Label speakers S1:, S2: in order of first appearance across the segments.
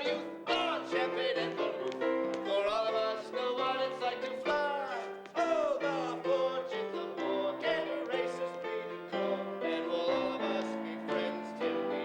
S1: youth on champagne and cold roof. For all of us know what it's like to fly. Oh, the fortunes of war can erase us premature, and will all of us be friends till we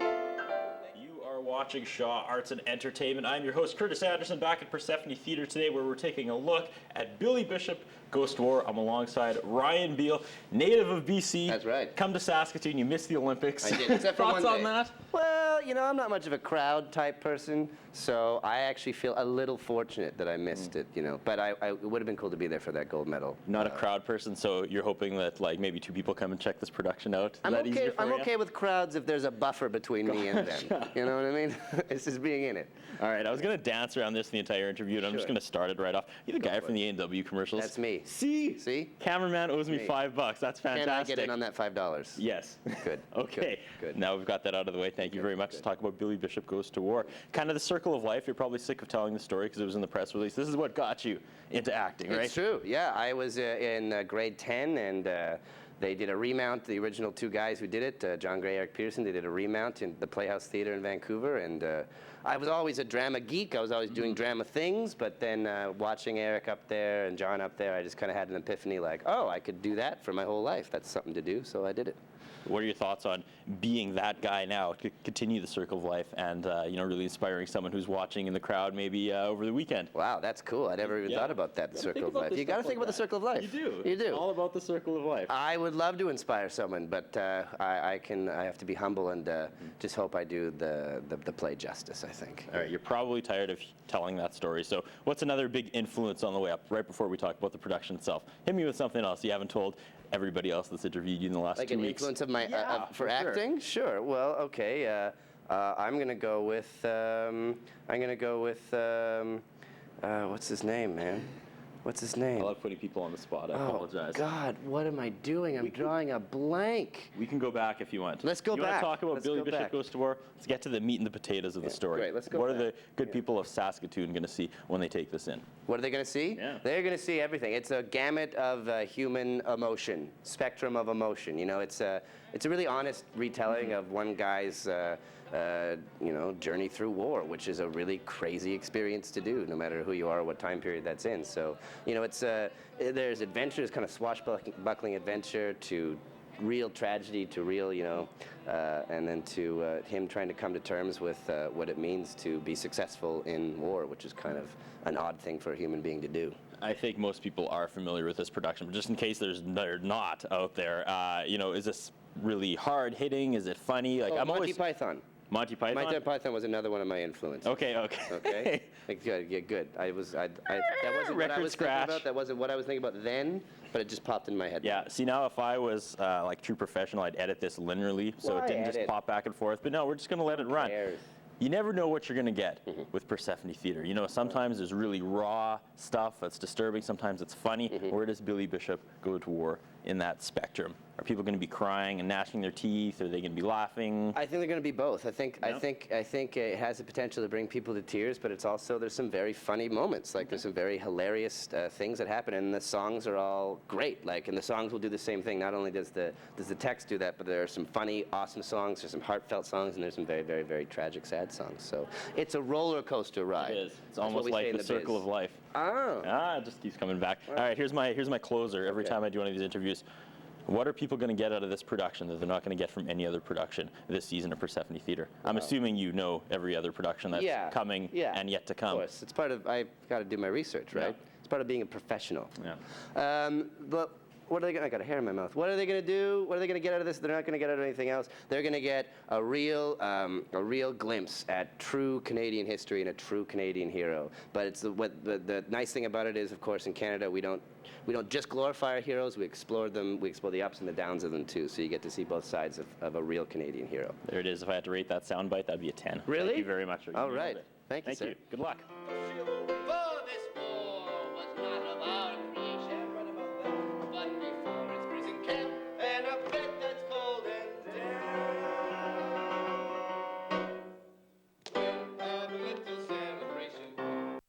S1: die?
S2: You are watching Shaw Arts and Entertainment. I'm your host, Curtis Anderson, back at Persephone Theatre today, where we're taking a look at Billy Bishop Goes to War. I'm alongside Ryan Biel, native of BC.
S1: That's right.
S2: Come to Saskatoon. You missed the Olympics.
S1: I did, except for
S2: Thoughts
S1: one
S2: on
S1: day.
S2: that?
S1: Well, you know, I'm not much of a crowd type person, so I actually feel a little fortunate that I missed it, you know. But it would have been cool to be there for that gold medal.
S2: Not a crowd person, so you're hoping that like maybe 2 people come and check this production out? Is
S1: I'm
S2: that easier
S1: okay.
S2: for
S1: I'm
S2: you?
S1: okay with crowds if there's a buffer between me and them. You know what I mean? It's just being in it.
S2: All right, I was going to dance around this the entire interview, and I'm just
S1: Sure.
S2: going to start it right off. You're the guy from the A&W commercials.
S1: That's me.
S2: See? Cameraman owes me
S1: Me.
S2: $5. That's fantastic.
S1: Can I get in on that $5?
S2: Yes.
S1: Good.
S2: Okay.
S1: Good.
S2: Now we've got that out of the way. Thank you very much. Let's talk about Billy Bishop Goes to War. Kind of the circle of life. You're probably sick of telling the story because it was in the press release. This is what got you into acting, right?
S1: It's true. Yeah, I was in grade 10, and they did a remount. The original 2 guys who did it, John Gray, Eric Pearson, they did a remount in the Playhouse Theatre in Vancouver. And I was always a drama geek. I was always doing drama things. But then watching Eric up there and John up there, I just kind of had an epiphany like, oh, I could do that for my whole life. That's something to do, so I did it.
S2: What are your thoughts on being that guy now to continue the circle of life and really inspiring someone who's watching in the crowd maybe over the weekend?
S1: Wow, that's cool. I never even thought about that, the circle of life. You got to think about the circle of life.
S2: You do.
S1: You do.
S2: It's all about the circle of life.
S1: I would love to inspire someone, but I have to be humble and just hope I do the play justice, I think.
S2: All right, you're probably tired of telling that story. So what's another big influence on the way up, right before we talk about the production itself? Hit me with something else you haven't told everybody else that's interviewed you in the last 2 weeks.
S1: Like an influence of my for acting? Sure. Well, okay. I'm gonna go with what's his name, man? What's his name?
S2: I love putting people on the spot. I apologize.
S1: Oh God, what am I doing? I'm drawing a blank.
S2: We can go back if you want.
S1: Let's go
S2: You
S1: back.
S2: want to talk about
S1: Let's
S2: Billy
S1: go
S2: Bishop
S1: back.
S2: Goes to War? Let's get to the meat and the potatoes of the story.
S1: Great, let's go
S2: What are
S1: back.
S2: the good people of Saskatoon going to see when they take this in?
S1: What are they going to see?
S2: Yeah.
S1: They're going to see everything. It's a gamut of human emotion, spectrum of emotion. You know, it's a really honest retelling of one guy's journey through war, which is a really crazy experience to do, no matter who you are or what time period that's in. So, you know, there's adventure, it's kind of swashbuckling adventure, to real tragedy, to real, and then to him trying to come to terms with what it means to be successful in war, which is kind of an odd thing for a human being to do.
S2: I think most people are familiar with this production, but just in case they're not out there, is this really hard hitting? Is it funny? Like
S1: Monty Python.
S2: Monty Python?
S1: Monty Python was another one of my influences.
S2: Okay.
S1: Okay. Good. Yeah, good. That wasn't what I was thinking about. That wasn't what I was thinking about then, but it just popped in my head.
S2: Yeah. See, now if I was like true professional, I'd edit this linearly, so it didn't just pop back and forth. But no, we're just going to let it run. You never know what you're going to get with Persephone Theatre. You know, sometimes there's really raw stuff that's disturbing. Sometimes it's funny. Where does Billy Bishop go to war in that spectrum? Are people going to be crying and gnashing their teeth? Are they going to be laughing?
S1: I think they're going to be both. I think it has the potential to bring people to tears, but there's some very funny moments. Like there's some very hilarious things that happen, and the songs are all great. And the songs will do the same thing. Not only does the text do that, but there are some funny, awesome songs. There's some heartfelt songs, and there's some very, very, very tragic, sad songs. So it's a roller coaster ride.
S2: It is. It's almost like the circle of life. It just keeps coming back. All right, here's my closer. Every time I do one of these interviews, what are people going to get out of this production that they're not going to get from any other production this season of Persephone Theatre? I'm assuming you know every other production that's coming and yet to come.
S1: Of course. It's part of, I've got to do my research, right?
S2: Yeah.
S1: It's part of being a professional.
S2: Yeah.
S1: But what are they going to, I got a hair in my mouth. What are they going to do? What are they going to get out of this? They're not going to get out of anything else. They're going to get a real glimpse at true Canadian history and a true Canadian hero. But it's the nice thing about it is, of course, in Canada, we don't just glorify our heroes, we explore them, we explore the ups and the downs of them too, so you get to see both sides of a real Canadian hero.
S2: There it is. If I had to rate that soundbite, that'd be a 10.
S1: Really?
S2: Thank you very much.
S1: All right. Thank you, sir.
S2: Good luck.